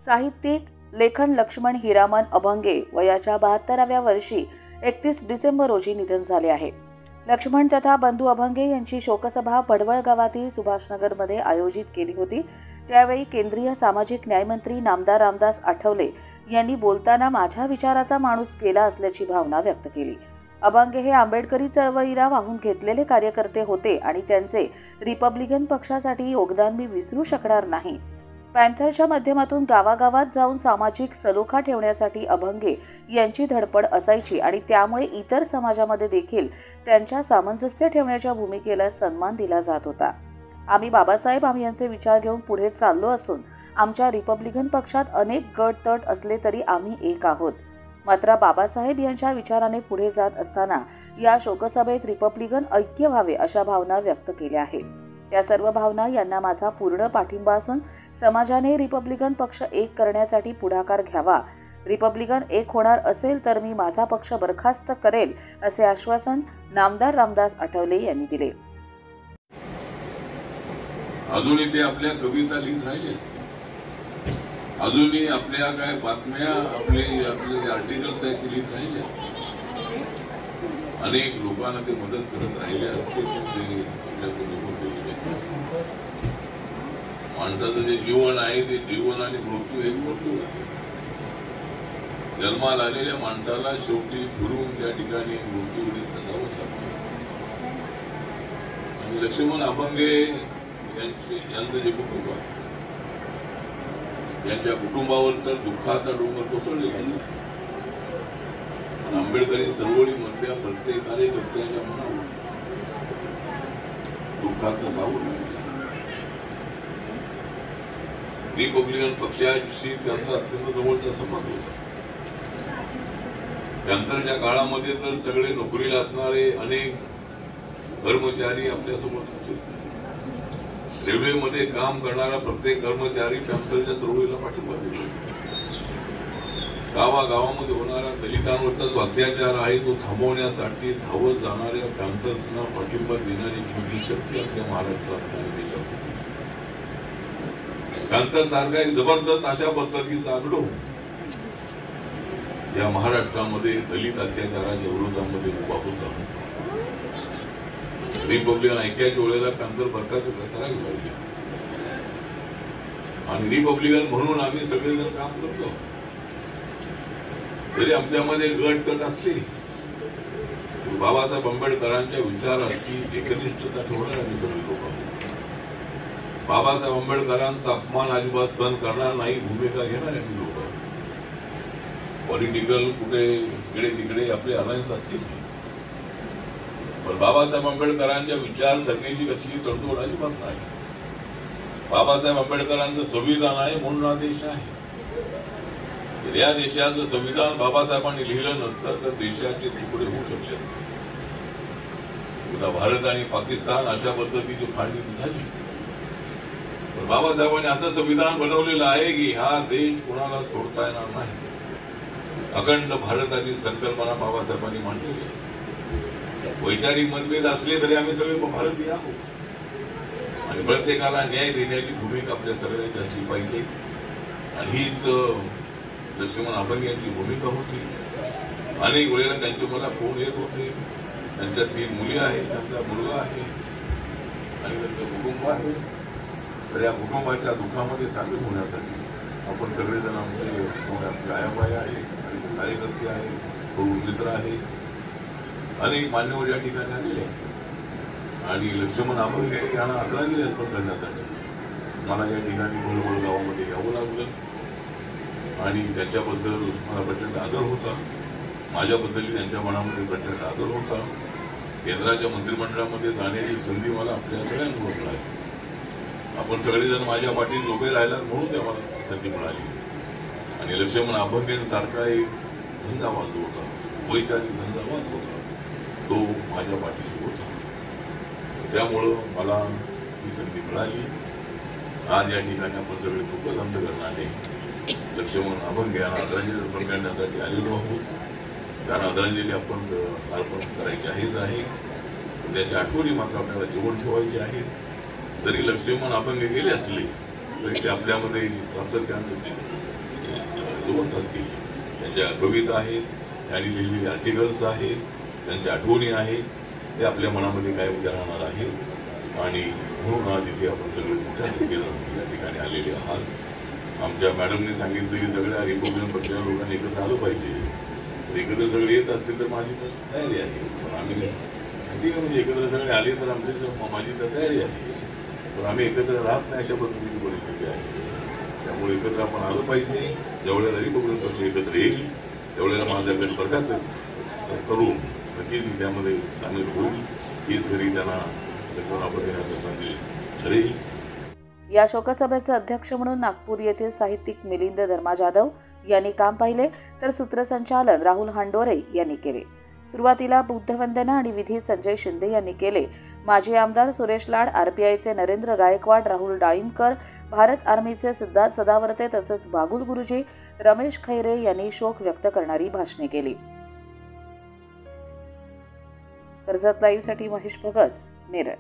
साहित्यिक लेखन लक्ष्मण हिरामन अभंगे वयाच्या 72व्या वर्षी 31 डिसेंबर रोजी निधन झाले आहे। लक्ष्मण तथा बंधू अभंगे यांची शोकसभा पडवळ गावातील सुभाषनगरमध्ये आयोजित केली होती। त्यावेळी केंद्रीय सामाजिक न्याय मंत्री नामदार रामदास आठवले यांनी बोलताना माझ्या विचाराचा माणूस केला असल्याची भावना व्यक्त केली। अभंगे हे आंबेडकरी चळवळीला वाहून घेतलेले कार्यकर्ते होते आणि त्यांचे रिपब्लिकन पक्षासाठी योगदान मी विसरू शकणार नाही। पॅन्थरच्या माध्यमातून गावागावात जाऊन सामाजिक सलोखा ठेवण्यासाठी अभंगे यांची धडपड असायची आणि त्यामुळे इतर समाजामध्ये देखील त्यांच्या सामंजस्य ठेवण्याच्या भूमिकेला सन्मान दिला जात होता। आम्ही बाबासाहेब यांचे विचार घेऊन पुढे चाललो असून आमच्या रिपब्लिकन पक्षात अनेक गट तट असले तरी आम्ही एक आहोत। मात्र बाबासाहेब यांच्या विचाराने पुढे जात असताना या शोकसभेत रिपब्लिकन ऐक्य व्हावे अशा भावना व्यक्त केल्या आहेत। त्या सर्व भावना यांना माझा पूर्ण पाठिंबा असून समाजाने रिपब्लिकन पक्ष एक करण्यासाठी पुढाकार घ्यावा। रिपब्लिकन एक होणार असेल तर मी माझा पक्ष बरखास्त करेल असे आश्वासन नामदार रामदास आठवले यांनी दिले। अजूनही ते आपल्या कविता लिहित राहिले, अजूनही आपल्या काय बातम्या आपले आर्टिकल्स आहेत लिहित राहिले, अनेक लोकांना ते मदत करत राहिले असते। माणसाचं जे जीवन आहे ते जीवन आणि मृत्यू एक मृत्यू आहे। जन्माला आलेल्या माणसाला शेवटी फिरून त्या ठिकाणी मृत्यूकडे जावंच लागतं। आणि लक्ष्मण अभंगे यांचं जे कुटुंब आहे यांच्या कुटुंबावर तर दुःखाचा डोंगर कोसळलेला आहे। आंबेडकरी चळवळीमधल्या प्रत्येक कार्यकर्त्याच्या मनावर दुःखाचा सावट आहे। रिपब्लिकन पक्षाशी त्यांचा अत्यंत जवळचा संबंध होता। त्यानंतरच्या काळामध्ये तर सगळे नोकरीला असणारे अनेक कर्मचारी आपल्यासोबत होते। रेल्वेमध्ये काम करणारा प्रत्येक कर्मचारी पॅन्थरच्या चळवळीला पाठिंबा देतो। गावागावामध्ये होणारा दलितांवरचा जो अत्याचार आहे तो थांबवण्यासाठी धावत जाणाऱ्या पॅन्थर्सना पाठिंबा देणारी मोठी शक्ती आपल्या महाराष्ट्रात आणि देशात होती। पॅन्थर सारखा एक जबरदस्त अशा पद्धतीचा आगडो या महाराष्ट्रामध्ये दलित अत्याचाराच्या विरोधामध्ये उभा होता। रिपब्लिकन ऐक्याच्या वेळेला पॅन्थर बरखास्त करायला पाहिजे आणि रिपब्लिकन म्हणून आम्ही सगळेजण काम करतो। जरी आमच्यामध्ये गट तट असले बाबासाहेब आंबेडकरांच्या विचाराशी एकनिष्ठता ठेवणार आम्ही सगळे लोक आहोत। बाबासाहेब आंबेडकरांचा अपमान अजिबात सहन करणार नाही भूमिका घेणारे आम्ही लोक आहोत। पॉलिटिकल कुठे इकडे तिकडे आपले अलायन्स असतील पण बाबासाहेब आंबेडकरांच्या विचारसरणीची कसली तडजोड अजिबात नाही। बाबासाहेब आंबेडकरांचं संविधान आहे म्हणून हा देश आहे। या देशाचं संविधान बाबासाहेबांनी लिहिलं नसतं तर देशाचे तुकडे होऊ शकले असते। उद्या भारत आणि पाकिस्तान अशा पद्धतीची फाळणी झाली पण बाबासाहेबांनी असं संविधान बनवलेलं आहे की हा देश कोणाला सोडता येणार नाही। अखंड भारताची संकल्पना बाबासाहेबांनी मांडलेली आहे। वैचारिक मतभेद असले तरी आम्ही सगळे भारतीय आहोत आणि प्रत्येकाला न्याय देण्याची भूमिका आपल्या सगळ्यांची असली पाहिजे आणि हीच लक्ष्मण अभंगे यांची भूमिका होती। अनेक वेळेला त्यांचे मला फोन येत होते। त्यांच्या 3 मुली आहेत, त्यांचा मुलगा आहे आणि त्यांचं कुटुंब आहे। तर या कुटुंबाच्या दुःखामध्ये सामील होण्यासाठी आपण सगळेजण आमचे आयाबाई आहेत आणि कार्यकर्ते आहेत, मित्र आहेत, अनेक मान्यवर या ठिकाणी आलेले आहेत आणि लक्ष्मण अभंगे यांना आदरांजली अर्पण करण्यासाठी मला या ठिकाणी बोलबोल गावामध्ये यावं लागलं आणि त्याच्याबद्दल मला प्रचंड आदर होता। माझ्याबद्दलही त्यांच्या मनामध्ये प्रचंड आदर होता। केंद्राच्या मंत्रिमंडळामध्ये जाण्याची संधी मला आपल्या सगळ्यांना मिळाली। आपण सगळेजण माझ्या पाठीत उभे राहिला म्हणून ते मला संधी मिळाली आणि लक्ष्मण अभंगेंसारखा एक झंझावात होता, वैचारिक झंझावात होता, तो माझ्या पाठीशी होता। त्यामुळं मला ही संधी मिळाली। आज या ठिकाणी आपण सगळे दुःख अंतःकरणाने लक्ष्मण अभंगे यांना आदरांजली अर्पण करण्यासाठी आलेलो आहोत। त्यांना आदरांजली आपण अर्पण करायची आहे। त्याच्या आठवणी मात्र आपल्याला जीवन ठेवायची आहेत। जरी लक्ष्मण अभंगे गेले असले तरी ते आपल्यामध्ये सातत्याने जिवंत असतील. त्यांच्या कविता आहेत, त्यांनी लिहिलेली आर्टिकल्स आहेत, त्यांच्या आठवणी आहेत, ते आपल्या मनामध्ये कायम राहणार आहेत. आणि म्हणून आज इथे आपण सगळे मोठ्या संख्येनं या ठिकाणी आलेले आहात. आमच्या मॅडमने सांगितलं की सगळ्या रिपब्लिकन पक्षाच्या लोकांनी एकत्र आलं पाहिजे. तर एकत्र सगळे येत असतील तर माझी तर तयारी आहे. पण आम्ही ठीक आहे, म्हणजे एकत्र सगळे आले तर माझी तर तयारी आहे. पण आम्ही एकत्र राहत नाही अशा पद्धतीची परिस्थिती आहे. त्यामुळे एकत्र आपण आलं पाहिजे. जेवढ्याला रिपब्लिकन पक्ष एकत्र येईल तेवढ्याला माझ्याकडे बरखास्त करून नक्कीच त्यामध्ये सामील होईल. ही सरी त्यांना त्याच्यावर आपण देण्याचा संदेश ठरेल. या शोकसभेचे अध्यक्ष म्हणून नागपूर येथील साहित्यिक मिलिंद धर्मा जाधव यांनी काम पाहिले, तर सूत्रसंचालन राहुल हांडोरे यांनी केले. सुरुवातीला बुद्धवंदना आणि विधी संजय शिंदे यांनी केले. माजी आमदार सुरेश लाड, आरपीआयचे नरेंद्र गायकवाड, राहुल डाळिंबकर, भारत आर्मीचे सिद्धार्थ सदावर्ते तसेच बागुल गुरुजी, रमेश खैरे यांनी शोक व्यक्त करणारी भाषणे केली. कर्जत लाईव्हसाठी महेश भगत, नेरळ.